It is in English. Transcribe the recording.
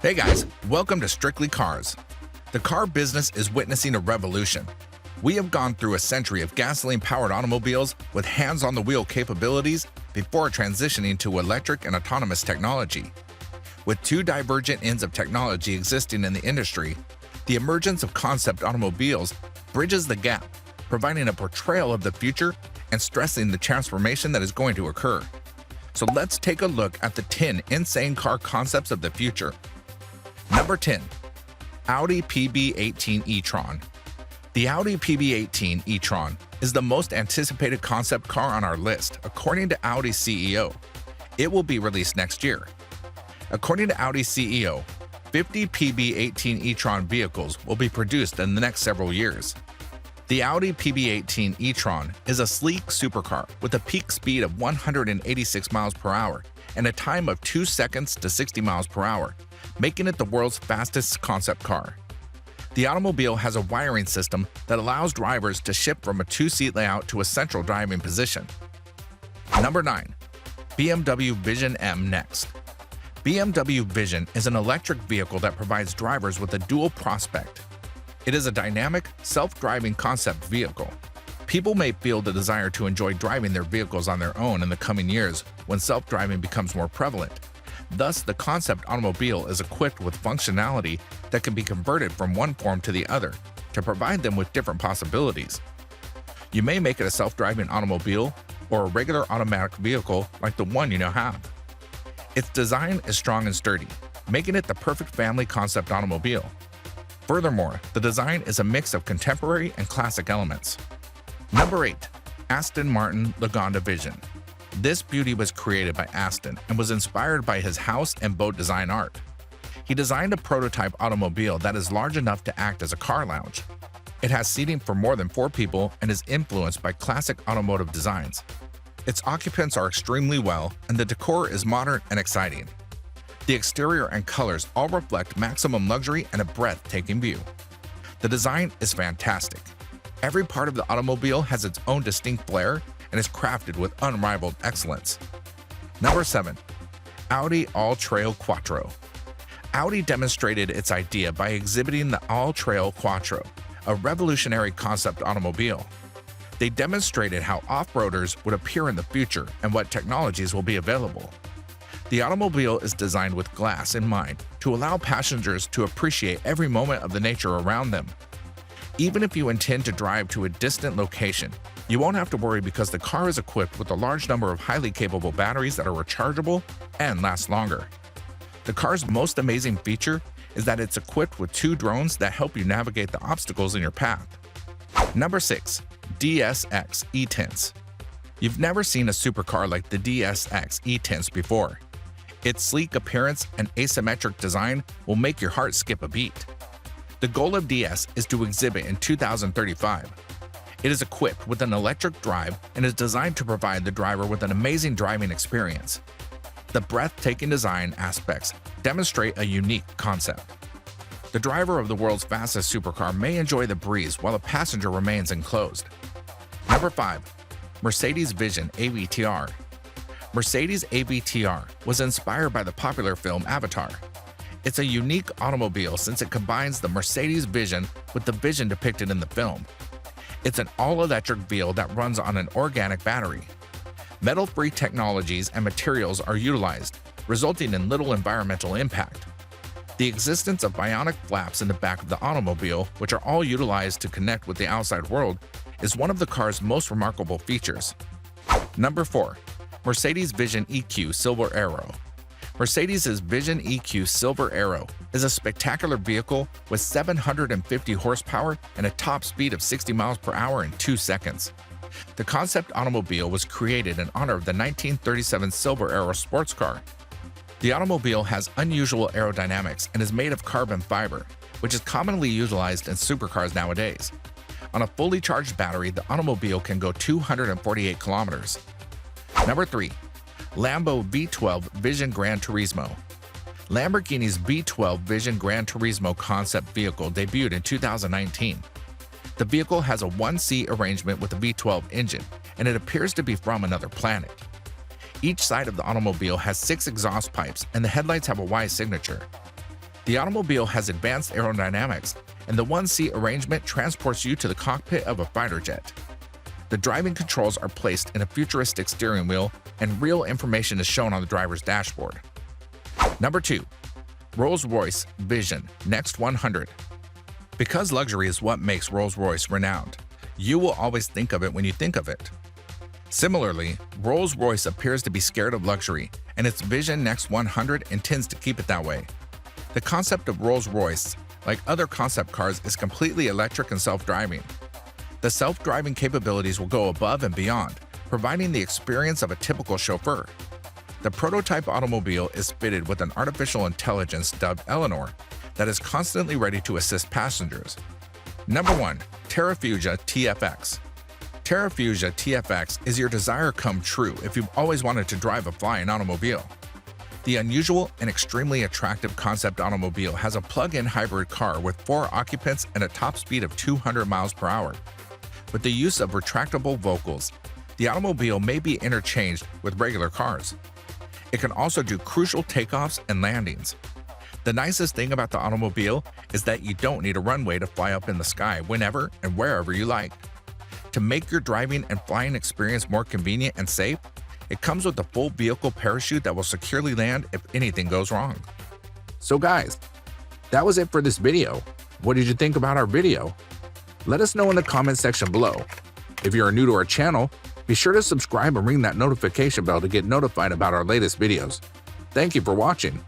Hey guys, welcome to Strictly Cars. The car business is witnessing a revolution. We have gone through a century of gasoline-powered automobiles with hands-on-the-wheel capabilities before transitioning to electric and autonomous technology. With two divergent ends of technology existing in the industry, the emergence of concept automobiles bridges the gap, providing a portrayal of the future and stressing the transformation that is going to occur. So let's take a look at the 10 insane car concepts of the future. Number 10. Audi PB18 E-TRON. The Audi PB18 E-TRON is the most anticipated concept car on our list, according to Audi's CEO. It will be released next year. According to Audi's CEO, 50 PB18 E-TRON vehicles will be produced in the next several years. The Audi PB18 E-TRON is a sleek supercar with a peak speed of 186 miles per hour and a time of 2 seconds to 60 miles per hour, making it the world's fastest concept car. The automobile has a wiring system that allows drivers to shift from a two-seat layout to a central driving position. Number 9. BMW Vision M next. BMW Vision is an electric vehicle that provides drivers with a dual prospect. It is a dynamic, self-driving concept vehicle. People may feel the desire to enjoy driving their vehicles on their own in the coming years when self-driving becomes more prevalent. Thus, the concept automobile is equipped with functionality that can be converted from one form to the other to provide them with different possibilities. You may make it a self-driving automobile or a regular automatic vehicle like the one you now have. Its design is strong and sturdy, making it the perfect family concept automobile. Furthermore, the design is a mix of contemporary and classic elements. Number 8. Aston Martin Lagonda Vision. This beauty was created by Aston and was inspired by his house and boat design art. He designed a prototype automobile that is large enough to act as a car lounge. It has seating for more than 4 people and is influenced by classic automotive designs. Its occupants are extremely well, and the decor is modern and exciting. The exterior and colors all reflect maximum luxury and a breathtaking view. The design is fantastic. Every part of the automobile has its own distinct flair and is crafted with unrivaled excellence. Number 7. Audi AllTrail Quattro. Audi demonstrated its idea by exhibiting the AllTrail Quattro, a revolutionary concept automobile. They demonstrated how off-roaders would appear in the future and what technologies will be available. The automobile is designed with glass in mind to allow passengers to appreciate every moment of the nature around them. Even if you intend to drive to a distant location, you won't have to worry because the car is equipped with a large number of highly capable batteries that are rechargeable and last longer. The car's most amazing feature is that it's equipped with 2 drones that help you navigate the obstacles in your path. Number 6. DSX E-Tints. You've never seen a supercar like the DSX E-Tints before. Its sleek appearance and asymmetric design will make your heart skip a beat. The goal of DS is to exhibit in 2035. It is equipped with an electric drive and is designed to provide the driver with an amazing driving experience. The breathtaking design aspects demonstrate a unique concept. The driver of the world's fastest supercar may enjoy the breeze while the passenger remains enclosed. Number 5. Mercedes Vision AVTR. Mercedes AVTR was inspired by the popular film Avatar. It's a unique automobile since it combines the Mercedes Vision with the vision depicted in the film. It's an all-electric vehicle that runs on an organic battery. Metal-free technologies and materials are utilized, resulting in little environmental impact. The existence of bionic flaps in the back of the automobile, which are all utilized to connect with the outside world, is one of the car's most remarkable features. Number 4. Mercedes Vision EQ Silver Aero. Mercedes' Vision EQ Silver Aero is a spectacular vehicle with 750 horsepower and a top speed of 60 miles per hour in 2 seconds. The concept automobile was created in honor of the 1937 Silver Aero sports car. The automobile has unusual aerodynamics and is made of carbon fiber, which is commonly utilized in supercars nowadays. On a fully charged battery, the automobile can go 248 kilometers. Number 3. Lambo V12 Vision Gran Turismo. Lamborghini's V12 Vision Gran Turismo concept vehicle debuted in 2019. The vehicle has a 1-seat arrangement with a V12 engine, and it appears to be from another planet. Each side of the automobile has 6 exhaust pipes, and the headlights have a Y signature. The automobile has advanced aerodynamics, and the one-seat arrangement transports you to the cockpit of a fighter jet. The driving controls are placed in a futuristic steering wheel, and real information is shown on the driver's dashboard. Number 2. RollsRoyce Vision Next 100. Because luxury is what makes Rolls-Royce renowned, you will always think of it when you think of it. Similarly, Rolls-Royce appears to be scared of luxury, and its Vision Next 100 intends to keep it that way. The concept of Rolls-Royce, like other concept cars, is completely electric and self-driving. The self-driving capabilities will go above and beyond, providing the experience of a typical chauffeur. The prototype automobile is fitted with an artificial intelligence dubbed Eleanor that is constantly ready to assist passengers. Number 1. Terafusia TFX. Terafusia TFX is your desire come true if you've always wanted to drive a flying automobile. The unusual and extremely attractive concept automobile has a plug-in hybrid car with 4 occupants and a top speed of 200 miles per hour. With the use of retractable vocals, the automobile may be interchanged with regular cars. It can also do crucial takeoffs and landings. The nicest thing about the automobile is that you don't need a runway to fly up in the sky whenever and wherever you like. To make your driving and flying experience more convenient and safe, it comes with a full vehicle parachute that will securely land if anything goes wrong. So guys, that was it for this video. What did you think about our video? Let us know in the comment section below. If you are new to our channel, be sure to subscribe and ring that notification bell to get notified about our latest videos. Thank you for watching.